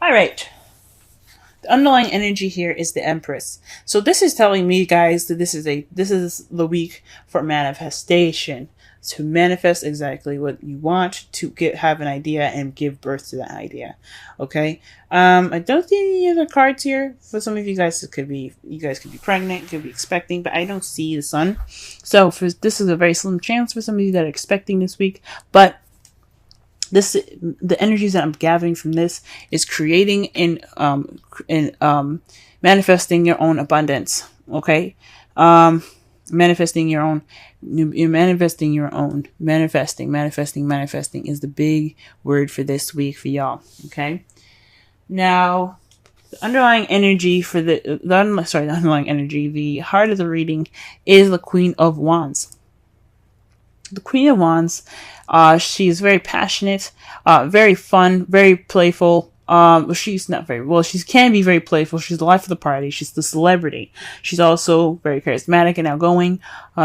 All right. The underlying energy here is the Empress. So this is telling me, guys, that this is the week for manifestation. To manifest exactly what you want, to have an idea and give birth to that idea. Okay. I don't see any other cards here. For some of you guys, you guys could be pregnant, could be expecting, but I don't see the sun. So this is a very slim chance for some of you that are expecting this week. But the energies that I'm gathering from this is creating and manifesting your own abundance. Okay. Manifesting your own. You're manifesting your own. Manifesting is the big word for this week for y'all. Okay. Now, the underlying energy for the underlying energy, the heart of the reading is the Queen of Wands. The Queen of Wands, she's very passionate, very fun, very playful. She's not very well. She can be very playful. She's the life of the party. She's the celebrity. She's also very charismatic and outgoing.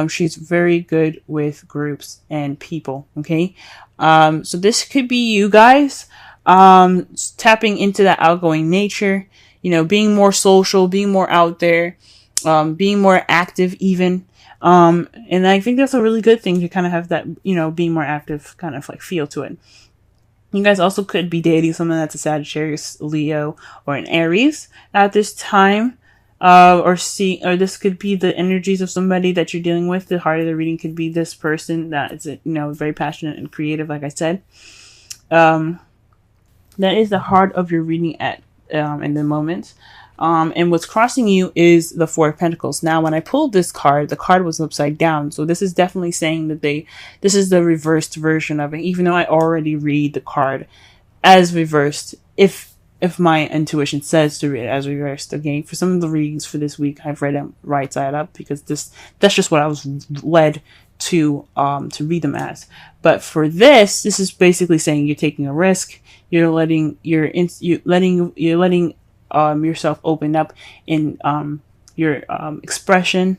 She's very good with groups and people. Okay, so this could be you guys, tapping into that outgoing nature. You know, being more social, being more out there, being more active, even. And I think that's a really good thing to kind of have that, being more active kind of like feel to it. You guys also could be dating someone that's a Sagittarius, Leo, or an Aries at this time. Or this could be the energies of somebody that you're dealing with. The heart of the reading could be this person that is, very passionate and creative, like I said. That is the heart of your reading in the moment. And what's crossing you is the Four of Pentacles. Now, when I pulled this card, the card was upside down. So this is definitely saying that this is the reversed version of it, even though I already read the card as reversed. If my intuition says to read it as reversed. Again, for some of the readings for this week, I've read them right side up because that's just what I was led to read them as. But for this is basically saying you're taking a risk. You're letting yourself open up in your expression.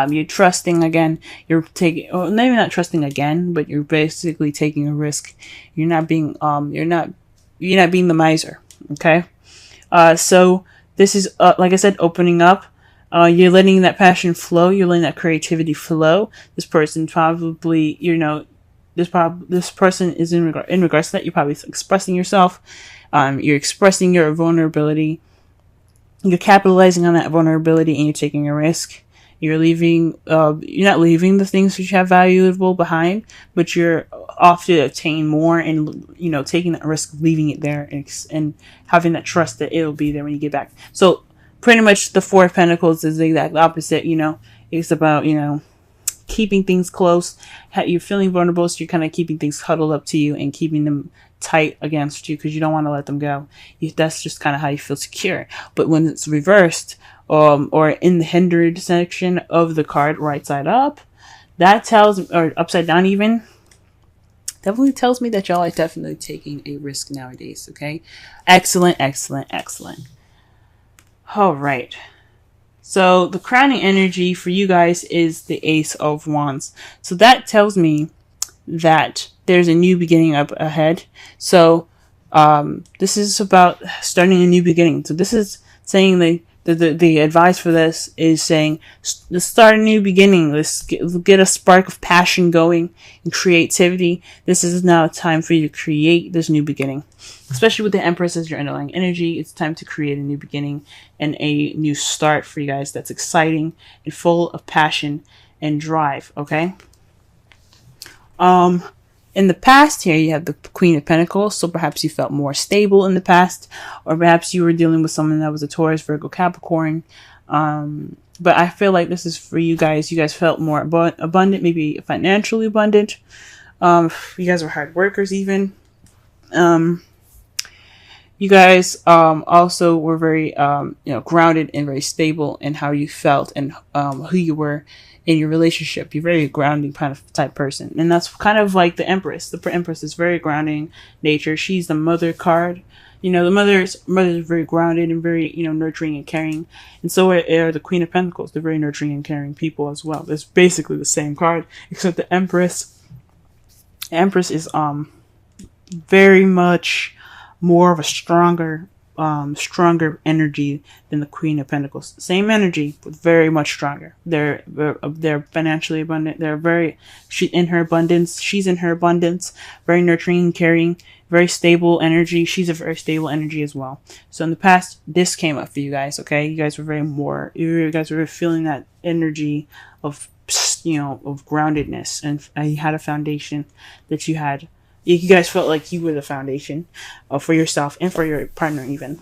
You're trusting again. You're taking, or maybe not trusting again, but you're basically taking a risk. You're not being the miser. Okay. So this is like I said, opening up. You're letting that passion flow. You're letting that creativity flow. This person probably, this person is in regards to that. You're probably expressing yourself. You're expressing your vulnerability. You're capitalizing on that vulnerability and you're taking a risk. You're not leaving the things that you have valuable behind, but you're off to obtain more and, taking that risk, leaving it there and having that trust that it'll be there when you get back. So pretty much the Four of Pentacles is the exact opposite, it's about, keeping things close. You're feeling vulnerable, so you're kind of keeping things huddled up to you and keeping them tight against you because you don't want to let them go. That's just kind of how you feel secure. But when it's reversed, or in the hindered section of the card, right side up, that tells, or upside down even, definitely tells me that y'all are definitely taking a risk nowadays. Okay, excellent. All right. So the crowning energy for you guys is the Ace of Wands. So that tells me that there's a new beginning up ahead. So this is about starting a new beginning. So this is saying the advice for this is saying, let's start a new beginning. Let's get a spark of passion going and creativity. This is now a time for you to create this new beginning. Especially with the Empress as your underlying energy, it's time to create a new beginning and a new start for you guys that's exciting and full of passion and drive, okay? In the past here, you have the Queen of Pentacles, so perhaps you felt more stable in the past, or perhaps you were dealing with someone that was a Taurus, Virgo, Capricorn. But I feel like this is for you guys. You guys felt more abundant, maybe financially abundant. You guys were hard workers even. You guys also were very grounded and very stable in how you felt and who you were in your relationship. You're very grounding kind of type person, and that's kind of like the Empress. The Empress is very grounding nature. She's the mother card. The mother is very grounded and very nurturing and caring, and so are the Queen of Pentacles. They're very nurturing and caring people as well. It's basically the same card, except the Empress is very much more of a stronger energy than the Queen of Pentacles. Same energy, but very much stronger. They're financially abundant. She's in her abundance, very nurturing, caring, very stable energy. She's a very stable energy as well. So in the past, this came up for you guys, okay? You guys were feeling that energy of, of groundedness, and you had a foundation that you had. You guys felt like you were the foundation for yourself and for your partner even.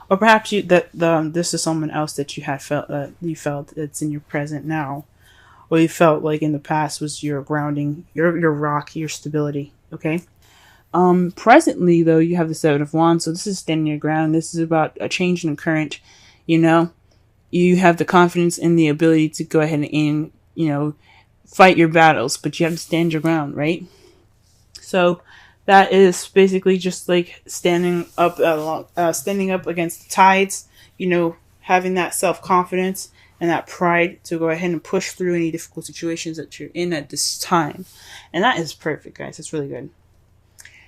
Or perhaps this is someone else that you felt that's in your present now. Or you felt like in the past was your grounding, your rock, your stability. Okay? Presently though, you have the Seven of Wands, so this is standing your ground. This is about a change in the current, You have the confidence and the ability to go ahead and fight your battles, but you have to stand your ground, right? So that is basically just like standing up against the tides, having that self-confidence and that pride to go ahead and push through any difficult situations that you're in at this time. And that is perfect, guys. That's really good.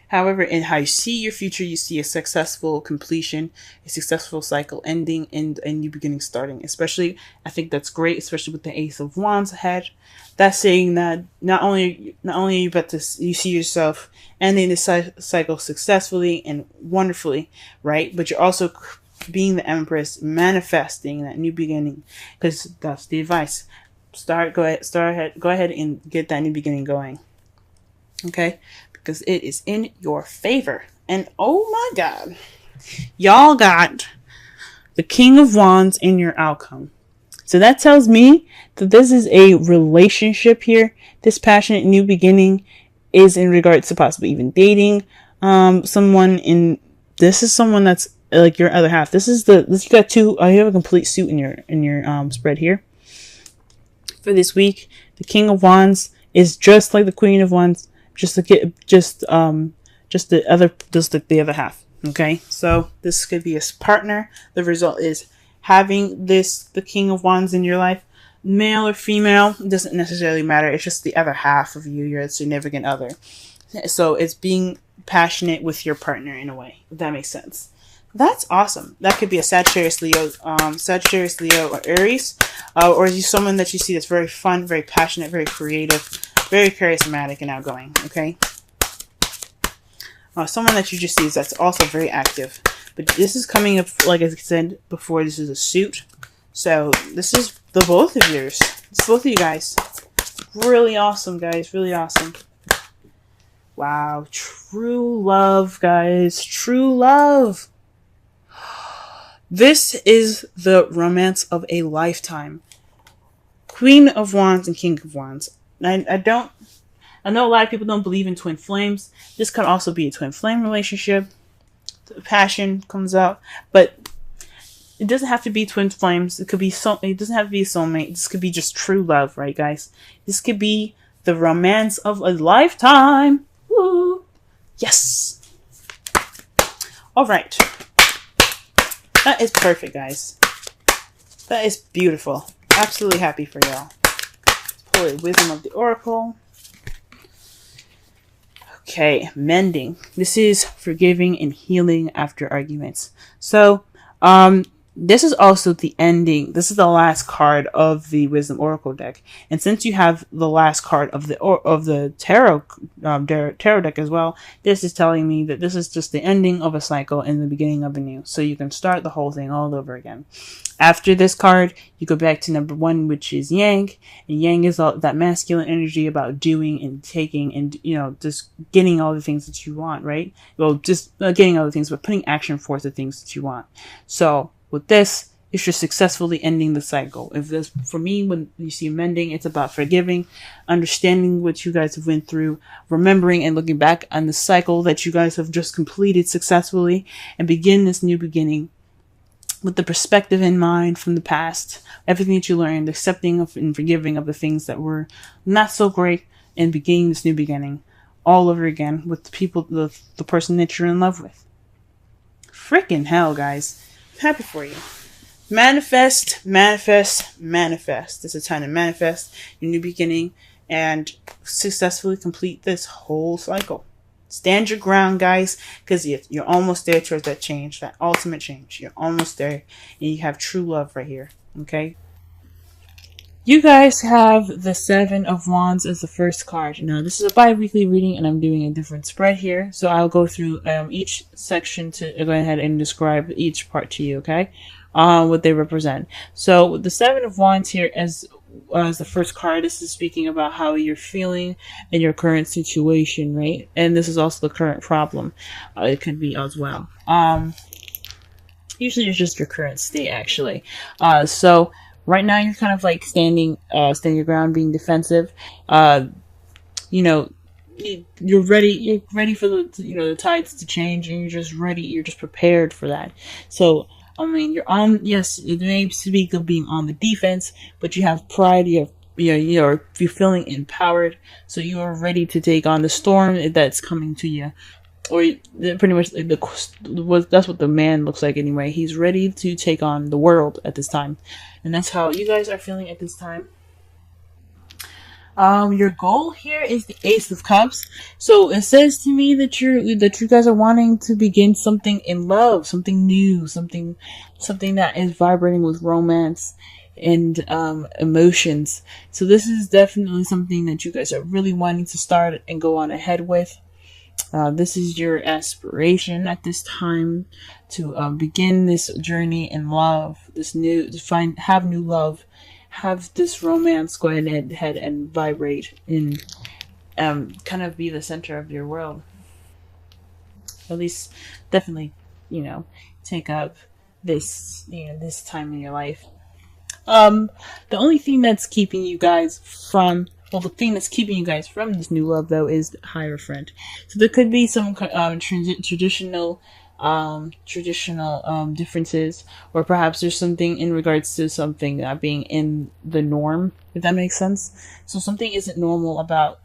However, in how you see your future, you see a successful completion, a successful cycle ending, and a new beginning starting. Especially, I think that's great, especially with the Ace of Wands ahead. That's saying that not only you see yourself ending this cycle successfully and wonderfully, right? But you're also being the Empress, manifesting that new beginning, because that's the advice. Go ahead and get that new beginning going. Okay? Because it is in your favor. And oh my God, y'all got the King of Wands in your outcome. So that tells me that this is a relationship here. This passionate new beginning is in regards to possibly even dating someone. This is someone that's like your other half. You got two. You have a complete suit in your spread here for this week. The King of Wands is just like the Queen of Wands. Just the other half. Okay, so this could be a partner. The result is having the King of Wands in your life, male or female, doesn't necessarily matter. It's just the other half of you, your significant other. So it's being passionate with your partner in a way, if that makes sense. That's awesome. That could be a Sagittarius, Leo, or Aries, or is you someone that you see that's very fun, very passionate, very creative, very charismatic and outgoing, okay? Someone that you just see that's also very active. But this is coming up, like I said before, this is a suit. So this is the both of yours. It's both of you guys. Really awesome, guys. Really awesome. Wow. True love, guys. True love. This is the romance of a lifetime. Queen of Wands and King of Wands. I know a lot of people don't believe in twin flames. This could also be a twin flame relationship. The passion comes out, but it doesn't have to be twin flames. It doesn't have to be a soulmate. This could be just true love, right, guys? This could be the romance of a lifetime. Woo! Yes. All right. That is perfect, guys. That is beautiful. Absolutely happy for y'all. Pull a Wisdom of the Oracle. Okay, mending. This is forgiving and healing after arguments. So, this is also the ending. This is the last card of the Wisdom Oracle deck, and since you have the last card of the tarot deck as well, this is telling me that this is just the ending of a cycle and the beginning of a new. So you can start the whole thing all over again. After this card, you go back to number 1, which is Yang, and Yang is all that masculine energy about doing and taking, and just getting all the things that you want, right? Well, just getting all the things, but putting action forth the things that you want. So with this, it's just successfully ending the cycle. For me, when you see mending, it's about forgiving, understanding what you guys have went through, remembering and looking back on the cycle that you guys have just completed successfully, and begin this new beginning with the perspective in mind from the past, everything that you learned, accepting of and forgiving of the things that were not so great, and beginning this new beginning all over again with the person that you're in love with. Freaking hell, guys. I'm happy for you. Manifest, manifest, manifest. It's a time to manifest your new beginning and successfully complete this whole cycle. Stand your ground, guys, because you're almost there towards that change, that ultimate change. You're almost there, and you have true love right here. Okay. You guys have the Seven of Wands as the first card. Now, this is a bi-weekly reading, and I'm doing a different spread here. So I'll go through each section to go ahead and describe each part to you, okay? What they represent. So the Seven of Wands here as the first card, this is speaking about how you're feeling in your current situation, right? And this is also the current problem. It could be as well. Usually it's just your current state, actually. So right now you're kind of like standing your ground, being defensive. You know, you're ready for the tides to change, and you're just ready. You're just prepared for that. So I mean, yes, it may speak of being on the defense, but you have pride. You're feeling empowered, so you are ready to take on the storm that's coming to you. Or pretty much that's what the man looks like anyway. He's ready to take on the world at this time, and that's how you guys are feeling at this time. Your goal here is the Ace of Cups. So it says to me that you guys are wanting to begin something in love, something new, something that is vibrating with romance and emotions. So this is definitely something that you guys are really wanting to start and go on ahead with. This is your aspiration at this time to begin this journey in love, have new love, have this romance go ahead and vibrate and kind of be the center of your world. At least, definitely, take up this time in your life. The only thing that's keeping you guys from the thing that's keeping you guys from this new love, though, is the Hierophant. So there could be some traditional differences, or perhaps there's something in regards to something not being in the norm, if that makes sense. So something isn't normal about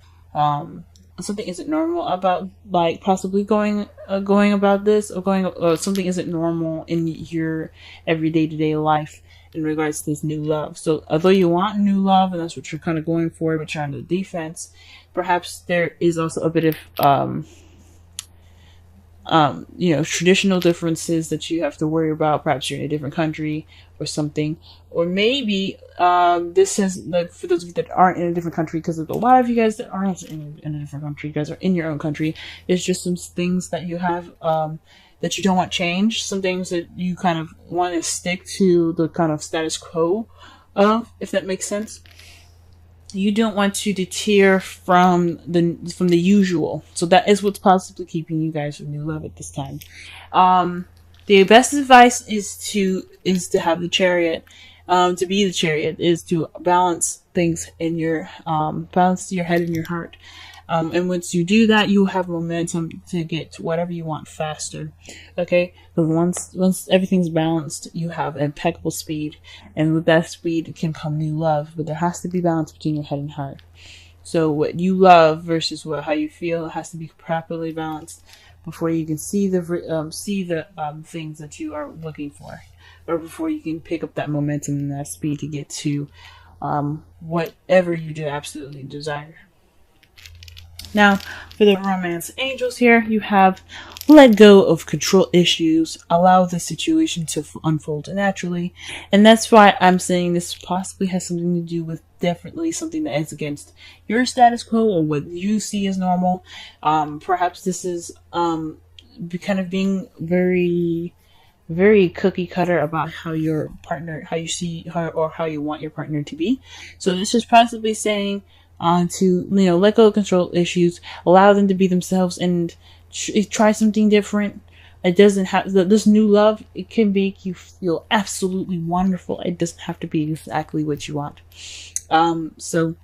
like possibly going about this, or something isn't normal in your everyday to day life in regards to this new love. So although you want new love, and that's what you're kind of going for, but you're on the defense, perhaps there is also a bit of traditional differences that you have to worry about. Perhaps you're in a different country or something, or maybe this is like for those of you that aren't in a different country, because a lot of you guys that aren't in a different country, you guys are in your own country. It's just some things that you have that you don't want change, some things that you kind of want to stick to the kind of status quo of, if that makes sense. You don't want to deter from the usual. So that is what's possibly keeping you guys from new love at this time. The best advice is to have the Chariot. To be the Chariot is to balance things in your balance your head and your heart. And once you do that, you have momentum to get to whatever you want faster. Okay? Because once everything's balanced, you have impeccable speed. And with that speed can come new love. But there has to be balance between your head and heart. So what you love versus how you feel has to be properly balanced before you can see the things that you are looking for. Or before you can pick up that momentum and that speed to get to whatever you do absolutely desire. Now, for the romance angels here, you have let go of control issues, allow the situation to unfold naturally, and that's why I'm saying this possibly has something to do with definitely something that is against your status quo or what you see as normal. Perhaps this is kind of being very, very cookie cutter about how your partner, how you see her, or how you want your partner to be. So this is possibly saying to let go of control issues, allow them to be themselves, and try something different. It doesn't have this new love. It can make you feel absolutely wonderful. It doesn't have to be exactly what you want. So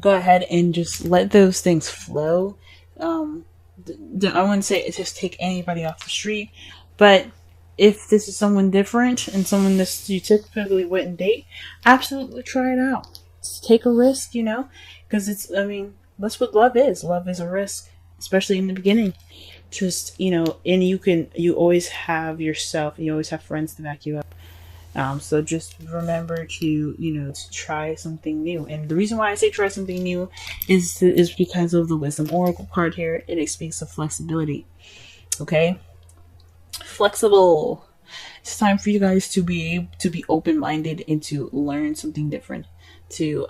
go ahead and just let those things flow. I wouldn't say just take anybody off the street, but if this is someone different and someone that you typically wouldn't date, absolutely try it out. Take a risk, because that's what love is. Love is a risk, especially in the beginning. Just, and you always have yourself, you always have friends to back you up. So just remember to, to try something new. And the reason why I say try something new is because of the Wisdom Oracle card here. It speaks of flexibility. Okay? Flexible. It's time for you guys to be open-minded and to learn something different. To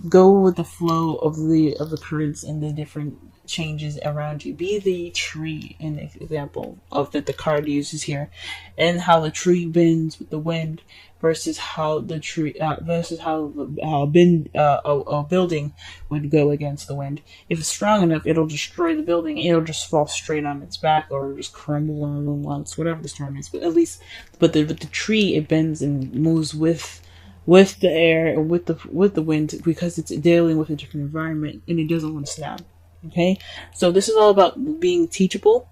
go with the flow of the currents and the different changes around you. Be the tree, an example of that the card uses here, and how the tree bends with the wind versus how the tree versus how a building would go against the wind. If it's strong enough, it'll destroy the building. It'll just fall straight on its back or just crumble on once, whatever the storm is. But at least, the tree, it bends and moves with the air and with the wind, because it's dealing with a different environment and it doesn't want to snap. Okay, so this is all about being teachable,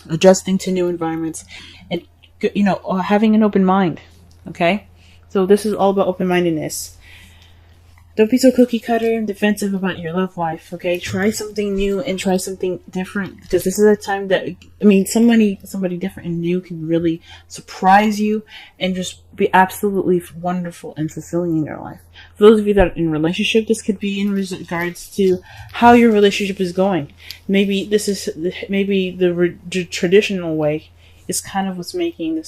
adjusting to new environments, and having an open mind. Okay, so this is all about open-mindedness. Don't be so cookie cutter and defensive about your love life. Okay, try something new and try something different, because this is a time that, somebody different and new can really surprise you and just be absolutely wonderful and fulfilling in your life. For those of you that are in a relationship, this could be in regards to how your relationship is going. Maybe the traditional way is kind of what's making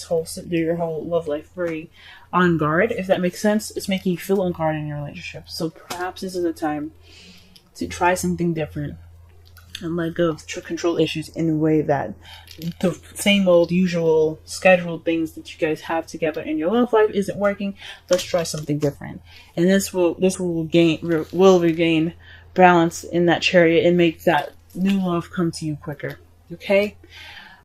your whole love life very on guard, if that makes sense. It's making you feel on guard in your relationship. So perhaps this is a time to try something different and let go of control issues in a way that the same old usual scheduled things that you guys have together in your love life isn't working. Let's try something different, and this will regain balance in that chariot and make that new love come to you quicker. Okay,